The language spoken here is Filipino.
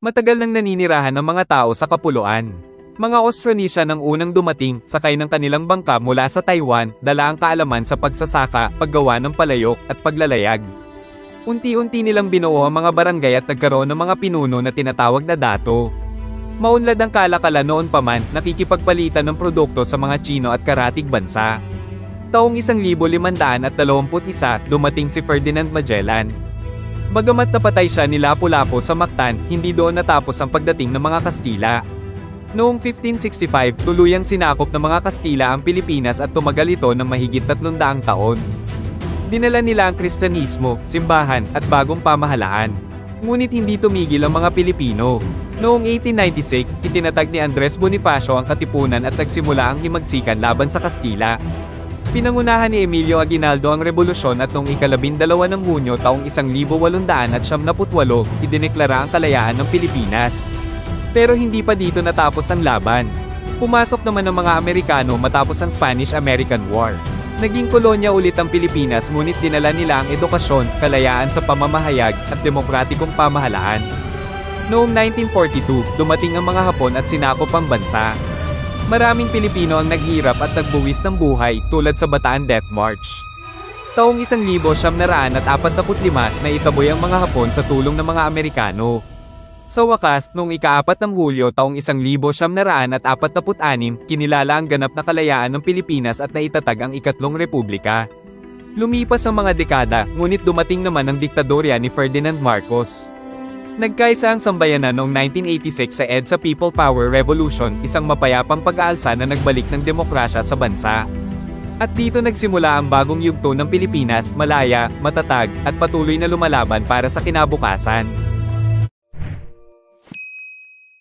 Matagal nang naninirahan ng mga tao sa Kapuluan. Mga Austronesian ang unang dumating, sakay ng kanilang bangka mula sa Taiwan, dala ang kaalaman sa pagsasaka, paggawa ng palayok, at paglalayag. Unti-unti nilang binuo ang mga barangay at nagkaroon ng mga pinuno na tinatawag na dato. Maunlad ang kalakalan noon pa man, nakikipagpalitan ng produkto sa mga Tsino at karatig bansa. Taong 1521, dumating si Ferdinand Magellan. Bagamat napatay siya ni Lapu-Lapu sa Mactan, hindi doon natapos ang pagdating ng mga Kastila. Noong 1565, tuluyang sinakop ng mga Kastila ang Pilipinas at tumagal ito ng mahigit 300 taon. Dinala nila ang Kristyanismo, simbahan, at bagong pamahalaan. Ngunit hindi tumigil ang mga Pilipino. Noong 1896, itinatag ni Andres Bonifacio ang Katipunan at nagsimula ang himagsikan laban sa Kastila. Pinangunahan ni Emilio Aguinaldo ang rebolusyon at noong 12 ng Hunyo taong 1878, idineklara ang kalayaan ng Pilipinas. Pero hindi pa dito natapos ang laban. Pumasok naman ng mga Amerikano matapos ang Spanish-American War. Naging kolonya ulit ang Pilipinas ngunit dinala nila ang edukasyon, kalayaan sa pamamahayag, at demokratikong pamahalaan. Noong 1942, dumating ang mga Hapon at sinakop ang bansa. Maraming Pilipino ang naghirap at nagbuwis ng buhay, tulad sa Bataan Death March. Taong 1945, naitaboy ang mga Hapon sa tulong ng mga Amerikano. Sa wakas, noong ika-4 ng Hulyo taong 1946, kinilala ang ganap na kalayaan ng Pilipinas at naitatag ang ikatlong republika. Lumipas ang mga dekada, ngunit dumating naman ang diktadorya ni Ferdinand Marcos. Nagkaisa ang sambayanan noong 1986 sa EDSA People Power Revolution, isang mapayapang pag-aalsa na nagbalik ng demokrasya sa bansa. At dito nagsimula ang bagong yugto ng Pilipinas, malaya, matatag, at patuloy na lumalaban para sa kinabukasan.